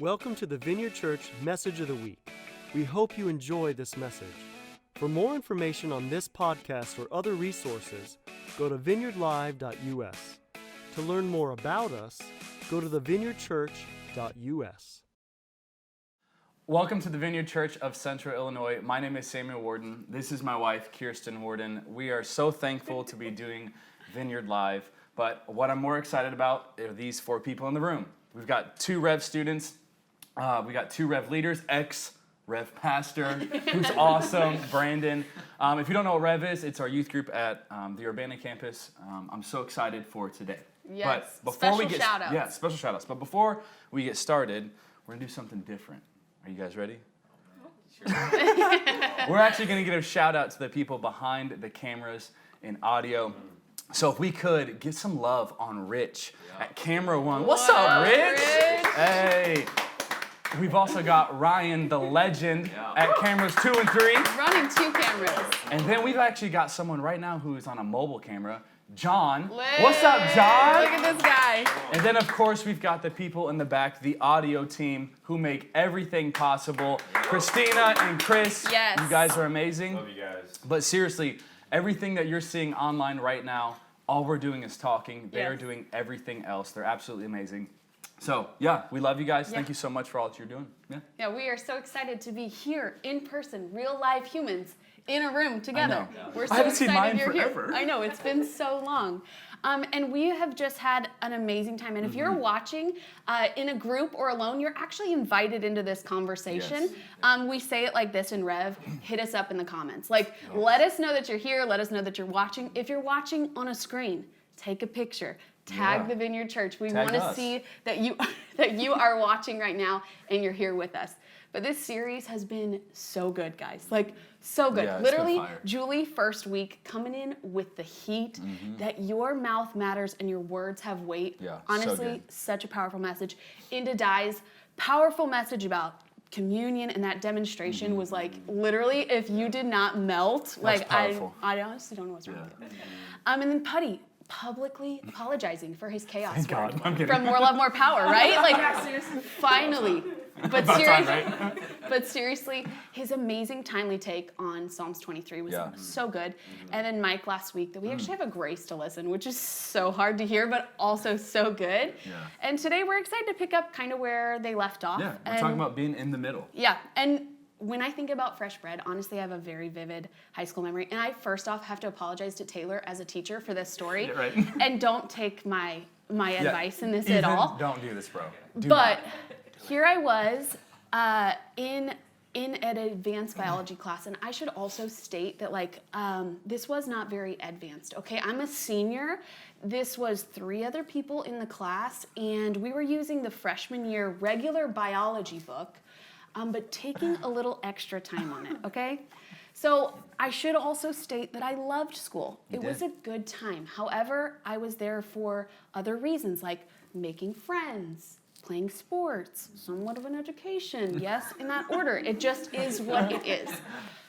Welcome to the Vineyard Church Message of the Week. We hope you enjoy this message. For more information on this podcast or other resources, go to vineyardlive.us. To learn more about us, go to thevineyardchurch.us. Welcome to the Vineyard Church of Central Illinois. My name is Samuel Warden. This is my wife, Keirstyn Warden. We are so thankful to be doing Vineyard Live. But what I'm more excited about are these four people in the room. We've got two Rev students. We got two Rev leaders, ex-Rev pastor, who's awesome, Brandon. If you don't know what Rev is, it's our youth group at the Urbana campus. I'm so excited for today. Yes, but before special shout-outs. Yeah, special shout-outs. But before we get started, we're going to do something different. Are you guys ready? Sure. We're actually going to give a shout-out to the people behind the cameras and audio. So if we could get some love on Rich at Camera One. What's up, Rich? Hey. We've also got Ryan, the legend, at cameras 2 and 3. Running 2 cameras. And then we've actually got someone right now who is on a mobile camera, John. Lit. What's up, John? Look at this guy. And then, of course, we've got the people in the back, the audio team, who make everything possible. Christina and Chris, Yes. You guys are amazing. Love you guys. But seriously, everything that you're seeing online right now, all we're doing is talking. They are Yes. doing everything else. They're absolutely amazing. So, yeah, we love you guys. Yeah. Thank you so much for all that you're doing. Yeah, we are so excited to be here in person, real live humans in a room together. We're so I haven't seen excited mine you're forever. here. I know, it's been so long. And we have just had an amazing time. And if you're watching in a group or alone, you're actually invited into this conversation. Yes. We say it like this in Rev, hit us up in the comments. Like, let us know that you're here. Let us know that you're watching. If you're watching on a screen, take a picture. Tag the Vineyard Church. We Tag want to us. see that you are watching right now and you're here with us. But this series has been so good, guys. Like, so good. Yeah, it's been Literally, fire. Julie, first week, coming in with the heat that your mouth matters and your words have weight. Yeah, so honestly, good. such a powerful message. Into Dai's powerful message about communion and that demonstration was like, literally, if you did not melt, like, powerful. I honestly don't know what's wrong with you. And then Putty, publicly apologizing for his chaos. Thank God. I'm kidding. From More Love, More Power, right? Like, finally. But About time, seriously, right? but seriously, his amazing timely take on Psalms 23 was so good. And then Mike last week, that we actually have a grace to listen, which is so hard to hear, but also so good. Yeah. And today we're excited to pick up kind of where they left off. Yeah, we're talking about being in the middle. Yeah, and when I think about fresh bread, honestly, I have a very vivid high school memory. And I first off have to apologize to Taylor as a teacher for this story. Yeah, right. And don't take my advice in this at Ethan, all. Don't do this, bro. Do But not. here I was in an advanced biology class, and I should also state that this was not very advanced. Okay, I'm a senior. This was 3 other people in the class, and we were using the freshman year regular biology book, but taking a little extra time on it. Okay. So I should also state that I loved school. It was a good time. However, I was there for other reasons, like making friends, playing sports, somewhat of an education. Yes, in that order. It just is what it is.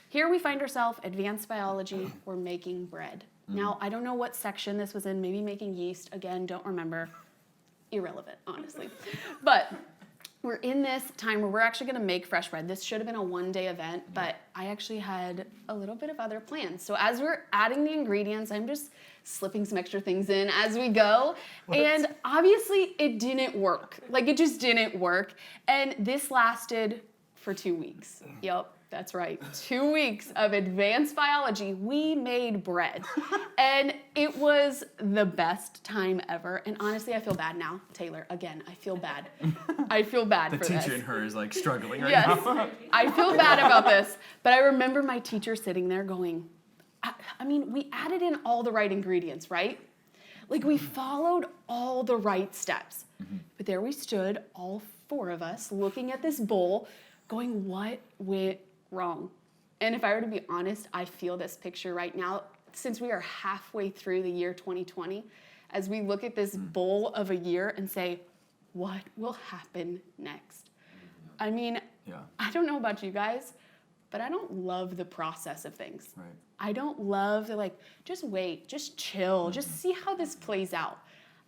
Here we find ourselves, advanced biology, we're making bread. Now, I don't know what section this was in, maybe making yeast. Again, don't remember. Irrelevant, honestly. But we're in this time where we're actually going to make fresh bread. This should have been a one-day event, but I actually had a little bit of other plans. So as we're adding the ingredients, I'm just slipping some extra things in as we go. And obviously, it didn't work. Like, it just didn't work. And this lasted for 2 weeks. Yep. That's right. 2 weeks of advanced biology, we made bread. And it was the best time ever. And honestly, I feel bad now. Taylor, again, I feel bad. I feel bad for this. The teacher in her is like struggling right Yes, now. I feel bad about this. But I remember my teacher sitting there going, I mean, we added in all the right ingredients, right? Like, we followed all the right steps. But there we stood, all 4 of us, looking at this bowl, going, what went wrong? And if I were to be honest, I feel this picture right now, since we are halfway through the year 2020, as we look at this bowl of a year and say, what will happen next? I mean, I don't know about you guys, but I don't love the process of things. Right. I don't love the just wait, just chill, just see how this plays out.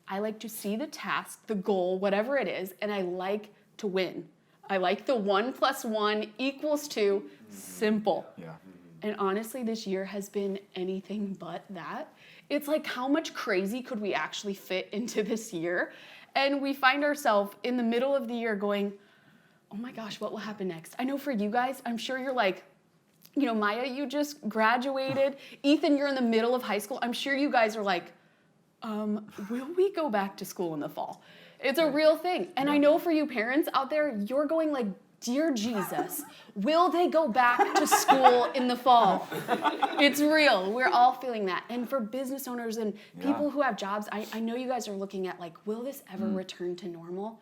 I like to see the task, the goal, whatever it is, and I like to win. I like the 1 + 1 = 2, simple. Yeah. And honestly, this year has been anything but that. It's like, how much crazy could we actually fit into this year? And we find ourselves in the middle of the year going, oh my gosh, what will happen next? I know for you guys, I'm sure you're like, you know, Maya, you just graduated. Ethan, you're in the middle of high school. I'm sure you guys are like, will we go back to school in the fall? It's a real thing. And I know for you parents out there, you're going like, dear Jesus, will they go back to school in the fall? It's real. We're all feeling that. And for business owners and people who have jobs, I know you guys are looking at like, will this ever return to normal?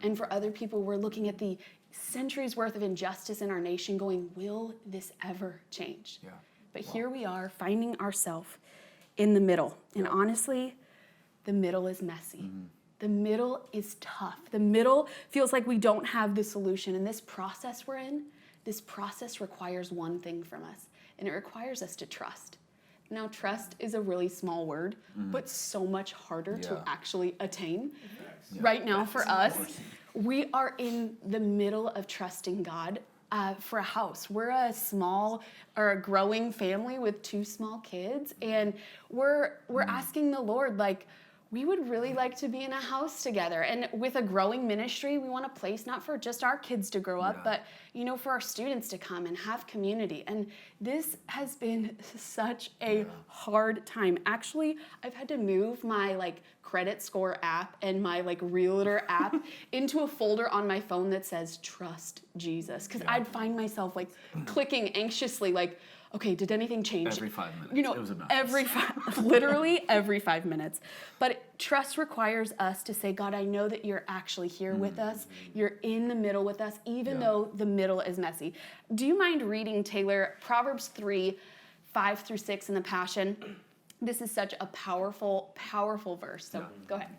And for other people, we're looking at the centuries worth of injustice in our nation going, will this ever change? Yeah. But here we are finding ourselves in the middle. And honestly, the middle is messy. The middle is tough. The middle feels like we don't have the solution. And this process we're in, this process requires one thing from us, and it requires us to trust. Now, trust is a really small word, but so much harder to actually attain. Right now for us, we are in the middle of trusting God for a house. We're a small or a growing family with 2 small kids, and we're asking the Lord, like, we would really like to be in a house together. And with a growing ministry, we want a place not for just our kids to grow up, but, you know, for our students to come and have community. And this has been such a hard time. Actually, I've had to move my like credit score app and my like realtor app into a folder on my phone that says trust Jesus. Because I'd find myself like clicking anxiously like, okay, did anything change? Every 5 minutes. You know, it was a mess. literally every 5 minutes. But trust requires us to say, God, I know that you're actually here with us. You're in the middle with us, even though the middle is messy. Do you mind reading, Taylor, Proverbs 3, 5-6 in the Passion? This is such a powerful, powerful verse. So go ahead.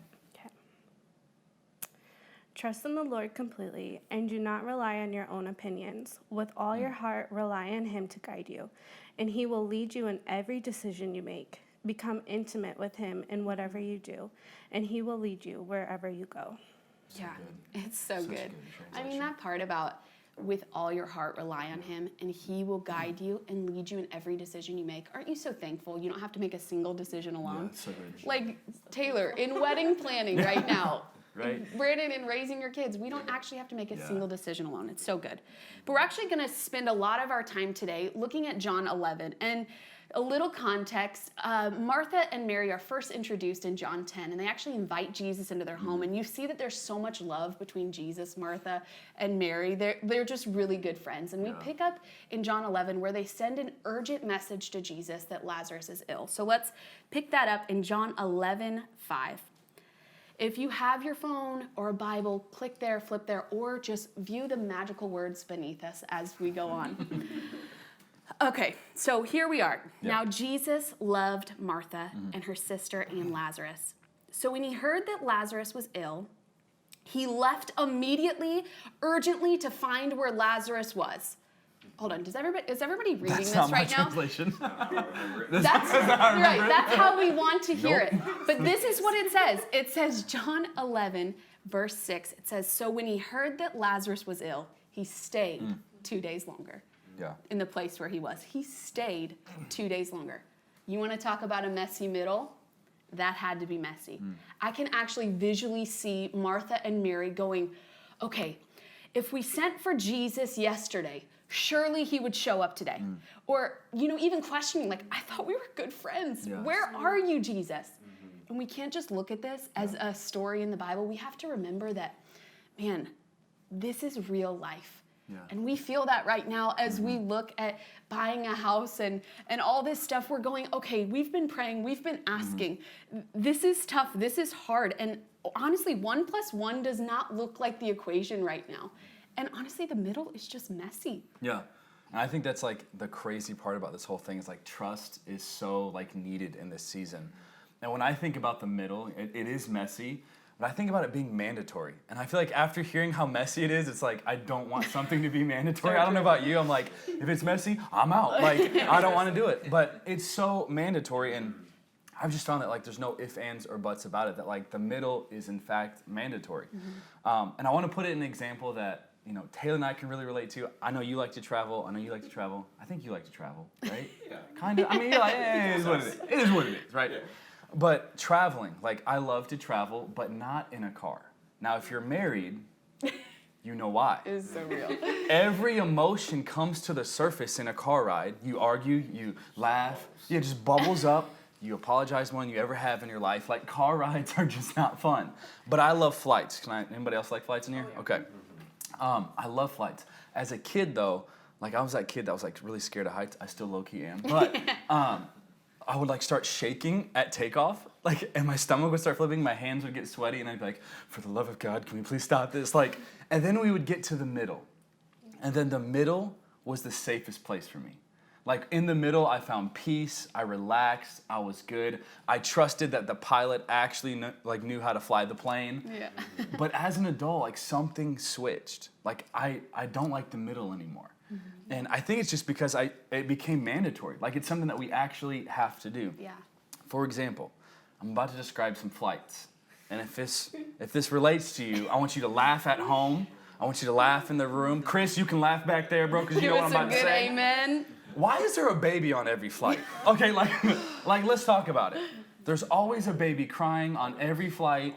Trust in the Lord completely, and do not rely on your own opinions. With all your heart, rely on Him to guide you, and He will lead you in every decision you make. Become intimate with Him in whatever you do, and He will lead you wherever you go. It's so good. I mean, that part about with all your heart, rely on Him, and He will guide you and lead you in every decision you make. Aren't you so thankful you don't have to make a single decision alone? Yeah, so good. Like, Taylor, in wedding planning right now, Right. Brandon, in raising your kids, we don't actually have to make a single decision alone. It's so good. But we're actually going to spend a lot of our time today looking at John 11. And a little context, Martha and Mary are first introduced in John 10, and they actually invite Jesus into their home. And you see that there's so much love between Jesus, Martha, and Mary. They're just really good friends. And we pick up in John 11 where they send an urgent message to Jesus that Lazarus is ill. So let's pick that up in John 11, 5. If you have your phone or a Bible, click there, flip there, or just view the magical words beneath us as we go on. Okay, so here we are. Now, Jesus loved Martha and her sister and Lazarus. So when he heard that Lazarus was ill, he left immediately, urgently, to find where Lazarus was. Hold on, is everybody reading That's this not my right now? translation. That's right. That's how we want to hear it. But this is what it says. It says John 11, verse 6. It says, so when he heard that Lazarus was ill, he stayed 2 days longer in the place where he was. He stayed 2 days longer. You want to talk about a messy middle? That had to be messy. I can actually visually see Martha and Mary going, okay, if we sent for Jesus yesterday, surely he would show up today. Or, you know, even questioning, like, I thought we were good friends. Yeah. Where are you, Jesus? And we can't just look at this as a story in the Bible. We have to remember that, man, this is real life. Yeah. And we feel that right now as we look at buying a house and all this stuff. We're going, okay, we've been praying, we've been asking. This is tough, this is hard. And honestly, 1 + 1 does not look like the equation right now. And honestly, the middle is just messy. Yeah. And I think that's like the crazy part about this whole thing is like trust is so like needed in this season. And when I think about the middle, it is messy, but I think about it being mandatory. And I feel like after hearing how messy it is, it's like, I don't want something to be mandatory. I don't know about you. I'm like, if it's messy, I'm out. Like, I don't want to do it. But it's so mandatory. And I've just found that like there's no ifs, ands, or buts about it, that like the middle is in fact mandatory. And I want to put it in an example that, you know, Taylor and I can really relate to. I know you like to travel. I know you like to travel. I think you like to travel, right? Yeah. Kind of. I mean, you're like, it is what it is. It is what it is, right? Yeah. But traveling, like I love to travel, but not in a car. Now, if you're married, you know why. It is so real. Every emotion comes to the surface in a car ride. You argue, you laugh, it just bubbles up. You apologize more than you ever have in your life. Like, car rides are just not fun. But I love flights. Anybody else like flights in here? Okay. I love flights. As a kid, though, like I was that kid that was like really scared of heights. I still low-key am. But I would like start shaking at takeoff. Like, and my stomach would start flipping. My hands would get sweaty. And I'd be like, for the love of God, can we please stop this? Like, and then we would get to the middle. And then the middle was the safest place for me. Like, in the middle, I found peace, I relaxed, I was good. I trusted that the pilot actually knew how to fly the plane. Yeah. But as an adult, like, something switched. Like, I don't like the middle anymore. And I think it's just because it became mandatory. Like, it's something that we actually have to do. Yeah. For example, I'm about to describe some flights. And if this relates to you, I want you to laugh at home. I want you to laugh in the room. Chris, you can laugh back there, bro, because you know what I'm about to say. Amen. Why is there a baby on every flight? Okay, like let's talk about it. There's always a baby crying on every flight,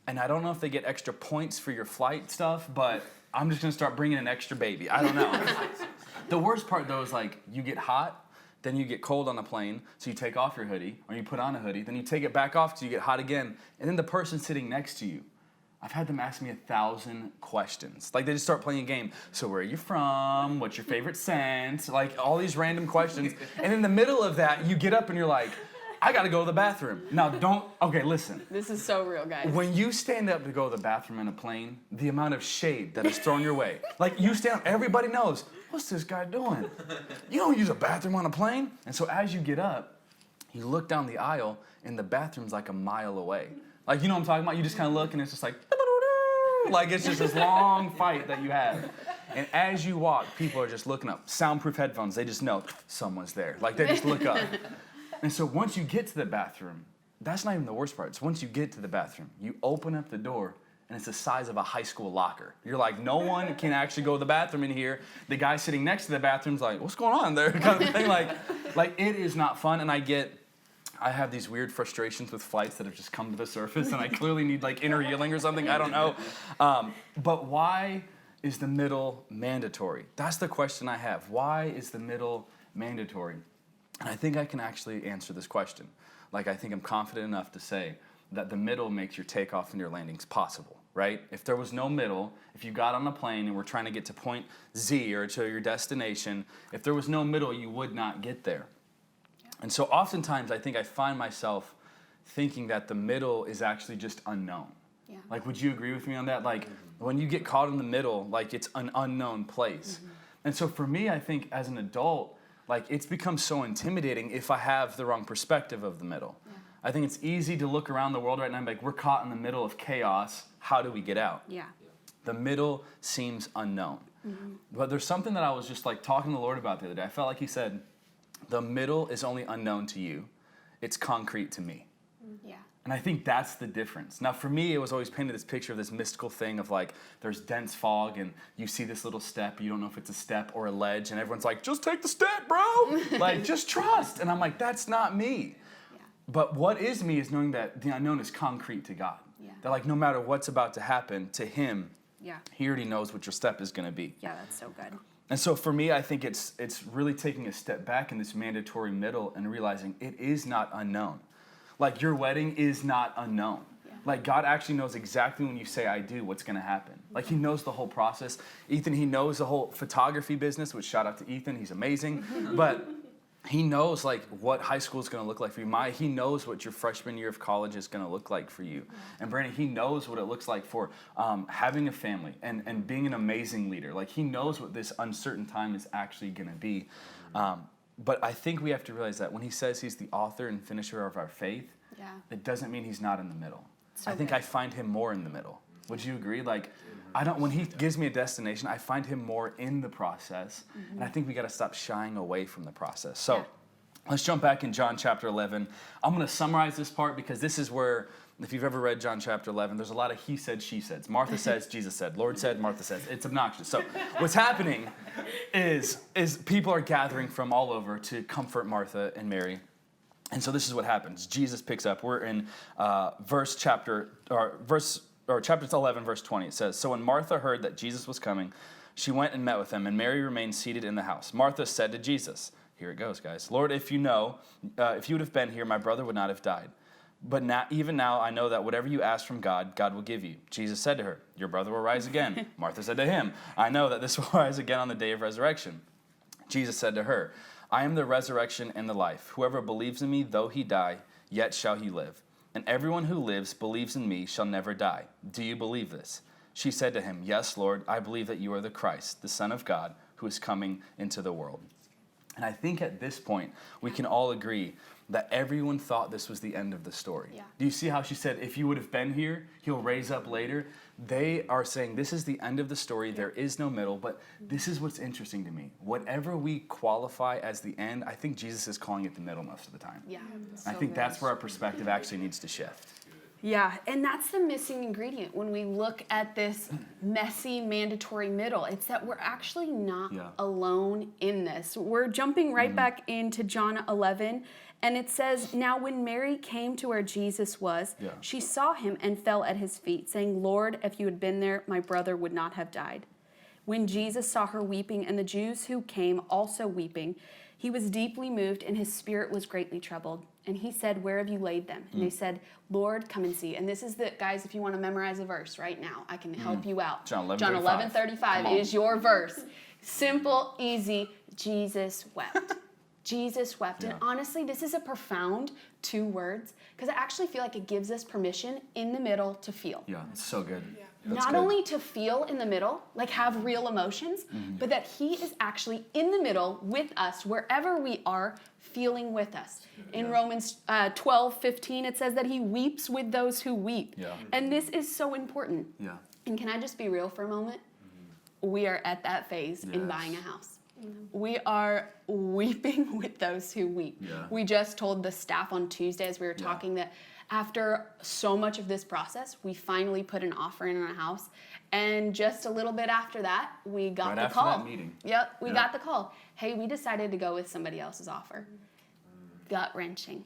and I don't know if they get extra points for your flight stuff, but I'm just gonna start bringing an extra baby. I don't know. The worst part though is like you get hot, then you get cold on the plane, so you take off your hoodie, or you put on a hoodie, then you take it back off so you get hot again, and then the person sitting next to you, I've had them ask me 1,000 questions. Like, they just start playing a game. So where are you from? What's your favorite scent? Like, all these random questions. And in the middle of that, you get up and you're like, I gotta go to the bathroom. Now, okay, listen. This is so real, guys. When you stand up to go to the bathroom in a plane, the amount of shade that is thrown your way. Like, you stand up, everybody knows, what's this guy doing? You don't use a bathroom on a plane? And so as you get up, you look down the aisle, and the bathroom's like a mile away. Like, you know what I'm talking about? You just kind of look, and it's just like it's just this long fight that you have. And as you walk, people are just looking up. Soundproof headphones, they just know someone's there. Like, they just look up. And so once you get to the bathroom, that's not even the worst part. It's once you get to the bathroom, you open up the door, and it's the size of a high school locker. You're like, no one can actually go to the bathroom in here. The guy sitting next to the bathroom's like, what's going on there? Kind of thing. Like it is not fun, and I have these weird frustrations with flights that have just come to the surface, and I clearly need like inner healing or something. I don't know. But why is the middle mandatory? That's the question I have. Why is the middle mandatory? And I think I can actually answer this question. Like, I think I'm confident enough to say that the middle makes your takeoff and your landings possible, right? If there was no middle, if you got on a plane and we're trying to get to point Z or to your destination, if there was no middle, you would not get there. And so oftentimes I think I find myself thinking that the middle is actually just unknown. Yeah. Like, would you agree with me on that? Like, when you get caught in the middle, like, it's an unknown place. And so for me, I think as an adult, like, it's become so intimidating if I have the wrong perspective of the middle. Yeah. I think it's easy to look around the world right now and be like, we're caught in the middle of chaos. How do we get out? Yeah. The middle seems unknown. But there's something that I was just like talking to the Lord about the other day. I felt like he said, the middle is only unknown to you. It's concrete to me. Yeah. And I think that's the difference. Now, for me, it was always painted this picture of this mystical thing of like, there's dense fog and you see this little step. You don't know if it's a step or a ledge. And everyone's like, just take the step, bro. Like, just trust. And I'm like, that's not me. Yeah. But what is me is knowing that the unknown is concrete to God. Yeah. That like, no matter what's about to happen to him, Yeah. he already knows what your step is going to be. Yeah, that's so good. And so for me, I think it's really taking a step back in this mandatory middle and realizing it is not unknown. Like, your wedding is not unknown. Yeah. Like, God actually knows exactly when you say I do what's going to happen. Like, he knows the whole process. Ethan, he knows the whole photography business, which shout out to Ethan. He's amazing. But he knows, like, what high school is going to look like for you. He knows what your freshman year of college is going to look like for you. And Brandon, he knows what it looks like for having a family and being an amazing leader. Like, he knows what this uncertain time is actually going to be. But I think we have to realize that when he says he's the author and finisher of our faith, Yeah. it doesn't mean he's not in the middle. So I think good. I find him more in the middle. Would you agree? Like, when he gives me a destination, I find him more in the process. And I think we got to stop shying away from the process. So Let's jump back in John chapter 11. I'm going to summarize this part because this is where, if you've ever read John chapter 11, there's a lot of he said, she said. Martha says, Jesus said. Lord said, Martha says. It's obnoxious. So what's happening is people are gathering from all over to comfort Martha and Mary. And so this is what happens. Jesus picks up. We're in chapter 11, verse 20. It says, so when Martha heard that Jesus was coming, she went and met with him, and Mary remained seated in the house. Martha said to Jesus, here it goes, guys, Lord, if you would have been here, my brother would not have died. But now, even now, I know that whatever you ask from God, God will give you. Jesus said to her, your brother will rise again. Martha said to him, I know that this will rise again on the day of resurrection. Jesus said to her, I am the resurrection and the life. Whoever believes in me, though he die, yet shall he live. And everyone who lives, believes in me, shall never die. Do you believe this? She said to him, yes, Lord, I believe that you are the Christ, the Son of God, who is coming into the world. And I think at this point, we can all agree that everyone thought this was the end of the story. Yeah. Do you see how she said, if you would have been here, he'll raise up later? They are saying this is the end of the story. There is no middle. But this is what's interesting to me. Whatever we qualify as the end, I think Jesus is calling it the middle most of the time. Yeah. I think that's where our perspective actually needs to shift. Yeah, and that's the missing ingredient when we look at this messy, mandatory middle. It's that we're actually not alone in this. We're jumping right back into John 11, and it says, now when Mary came to where Jesus was, she saw him and fell at his feet, saying, Lord, if you had been there, my brother would not have died. When Jesus saw her weeping, and the Jews who came also weeping, he was deeply moved, and his spirit was greatly troubled. And he said, where have you laid them? And they said, Lord, come and see. And this is the, guys, if you want to memorize a verse right now, I can help you out. John 11:35 is your verse. Simple, easy. Jesus wept. Jesus wept. And honestly, this is a profound 2 words because I actually feel like it gives us permission in the middle to feel. Yeah, it's so good. Not only to feel in the middle, like have real emotions, but that he is actually in the middle with us, wherever we are, feeling with us. In Romans 12:15, it says that he weeps with those who weep. And this is so important. And can I just be real for a moment? We are at that phase in buying a house. We are weeping with those who weep. We just told the staff on Tuesday as we were talking that after so much of this process, we finally put an offer in on a house. And just a little bit after that, we got the call. Right after that meeting. We got the call. Hey, we decided to go with somebody else's offer. Gut-wrenching.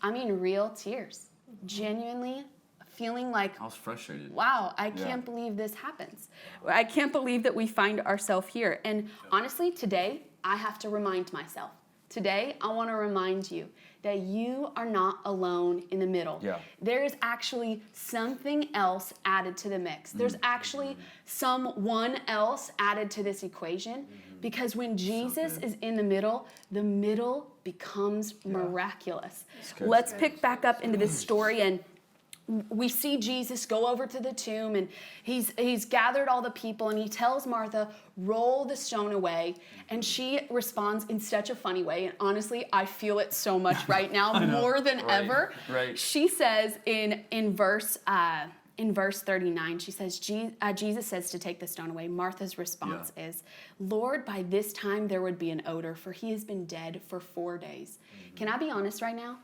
I mean, real tears. Genuinely feeling like, I was frustrated. Wow, I can't believe this happens. I can't believe that we find ourselves here. And honestly, today, I have to remind myself. Today, I want to remind you that you are not alone in the middle. There is actually something else added to the mix. There's actually someone else added to this equation. Because when Jesus is in the middle becomes miraculous. Let's pick back up into this story, and we see Jesus go over to the tomb, and he's gathered all the people, and he tells Martha, roll the stone away. And she responds in such a funny way. And honestly, I feel it so much right now, more than ever. She says in verse 39, she says, Jesus says to take the stone away. Martha's response is, Lord, by this time there would be an odor, for he has been dead for 4 days. Can I be honest right now?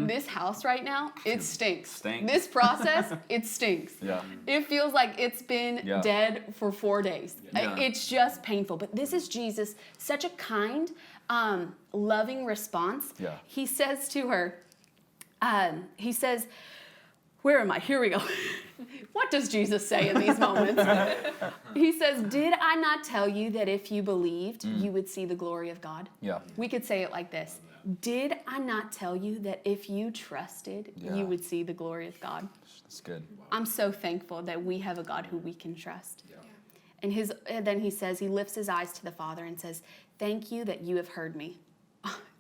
This house right now, it stinks. This process, it stinks. It feels like it's been dead for 4 days. It's just painful. But this is Jesus, such a kind, loving response. He says to her, where am I? Here we go. What does Jesus say in these moments? He says, did I not tell you that if you believed, you would see the glory of God? We could say it like this. Did I not tell you that if you trusted, you would see the glory of God? That's good. I'm so thankful that we have a God who we can trust. And then he says, he lifts his eyes to the Father and says, thank you that you have heard me.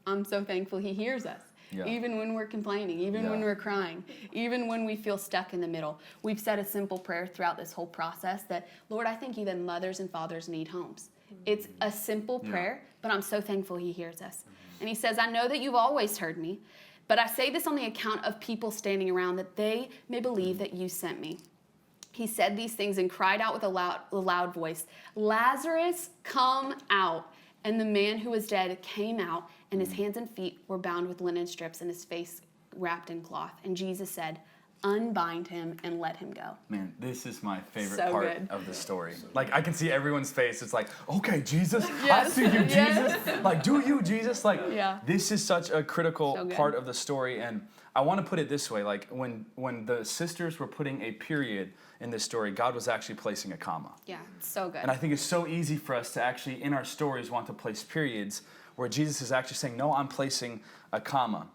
I'm so thankful he hears us. Even when we're complaining, even when we're crying, even when we feel stuck in the middle. We've said a simple prayer throughout this whole process that, Lord, I thank you that mothers and fathers need homes. It's a simple prayer, but I'm so thankful he hears us. And he says, I know that you've always heard me, but I say this on the account of people standing around, that they may believe that you sent me. He said these things and cried out with a loud voice, Lazarus, come out. And the man who was dead came out, and his hands and feet were bound with linen strips, and his face wrapped in cloth. And Jesus said, unbind him and let him go. Man, this is my favorite So part good. of the story. Like, I can see everyone's face. It's like, okay, Jesus, I Yes. see you, Jesus. Yes. Like, do you, Jesus? Like, Yeah. this is such a critical So good. part of the story. And I want to put it this way. Like, when the sisters were putting a period in this story, God was actually placing a comma. Yeah, it's so good. And I think it's so easy for us to actually, in our stories, want to place periods where Jesus is actually saying, no, I'm placing a comma.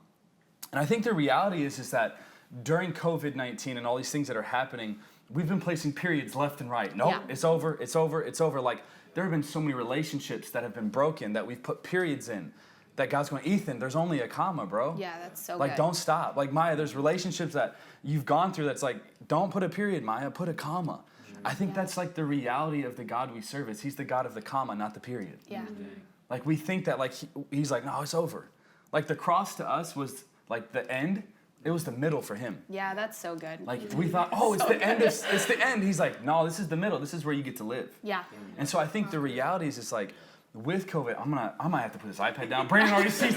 And I think the reality is that during COVID-19 and all these things that are happening, we've been placing periods left and right. Nope, Yeah. it's over, it's over, it's over. Like, there have been so many relationships that have been broken that we've put periods in, that God's going, Ethan, there's only a comma, bro. Yeah, that's so Like, good. don't stop. Like, Maya, there's relationships that you've gone through that's like, don't put a period, Maya, put a comma. I think that's like the reality of the God we serve is he's the God of the comma, not the period. Yeah. Like, we think that like he's like, no, it's over. Like, the cross to us was like the end. It was the middle for him. Yeah, that's so good. Like, we thought, oh, it's the end. It's the end. He's like, no, this is the middle. This is where you get to live. Yeah. And so I think the reality is, it's like, with COVID, I might have to put this iPad down. Brandon already sees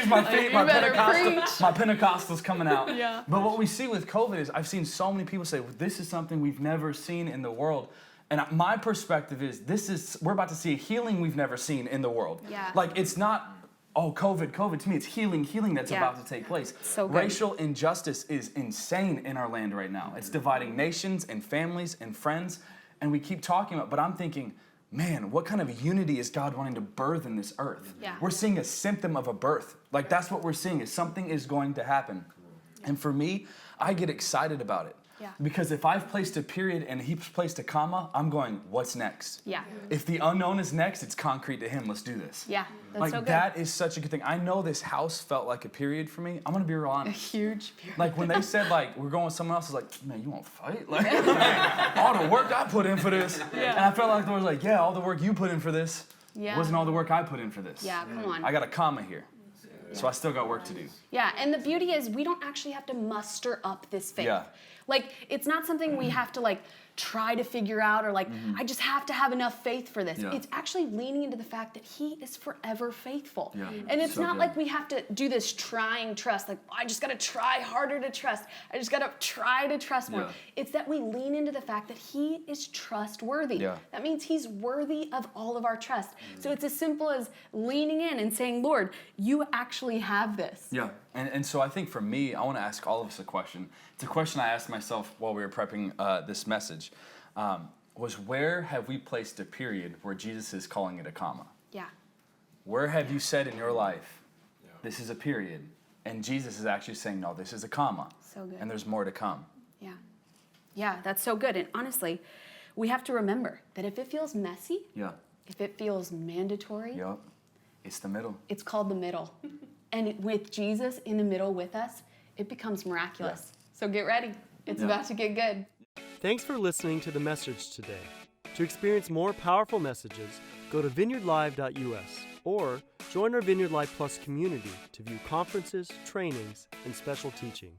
my feet. You better preach. My Pentecostal's coming out. Yeah. But what we see with COVID is, I've seen so many people say, well, this is something we've never seen in the world. And my perspective is, we're about to see a healing we've never seen in the world. Yeah. Like, it's not, oh, COVID. To me, it's healing that's Yeah. about to take place. So good. Racial injustice is insane in our land right now. It's dividing nations and families and friends. And we keep talking about, but I'm thinking, man, what kind of unity is God wanting to birth in this earth? Yeah. We're seeing a symptom of a birth. Like, that's what we're seeing, is something is going to happen. And for me, I get excited about it. Yeah. Because if I've placed a period and he's placed a comma, I'm going, what's next? Yeah. If the unknown is next, it's concrete to him. Let's do this. Yeah, that's Like, so good. that is such a good thing. I know this house felt like a period for me. I'm going to be real A honest. huge period. Like, when they said, like, we're going with someone else, I was like, man, you want to fight? Like, all the work I put in for this. Yeah. And I felt like the Lord was like, yeah, all the work you put in for this Yeah. wasn't all the work I put in for this. Yeah, come on. I got a comma here. So I still got work to do. Yeah, and the beauty is we don't actually have to muster up this faith. Yeah. Like, it's not something we have to, like, try to figure out or, like, I just have to have enough faith for this. Yeah. It's actually leaning into the fact that he is forever faithful. Yeah. And it's So not good. like we have to do this trying trust. Like, I just got to try harder to trust. I just got to try to trust more. Yeah. It's that we lean into the fact that he is trustworthy. Yeah. That means he's worthy of all of our trust. So it's as simple as leaning in and saying, Lord, you actually have this. Yeah, and so I think for me, I want to ask all of us a question. It's a question I asked myself while we were prepping this message. Was where have we placed a period where Jesus is calling it a comma? Yeah. Where have you said in your life, this is a period, and Jesus is actually saying, no, this is a comma, So good. and there's more to come. Yeah. Yeah, that's so good. And honestly, we have to remember that if it feels messy, Yeah, if it feels mandatory, yep, it's the middle. it's called the middle. And with Jesus in the middle with us, it becomes miraculous. So get ready. It's Yeah. about to get good. Thanks for listening to the message today. To experience more powerful messages, go to vineyardlive.us or join our Vineyard Live Plus community to view conferences, trainings, and special teachings.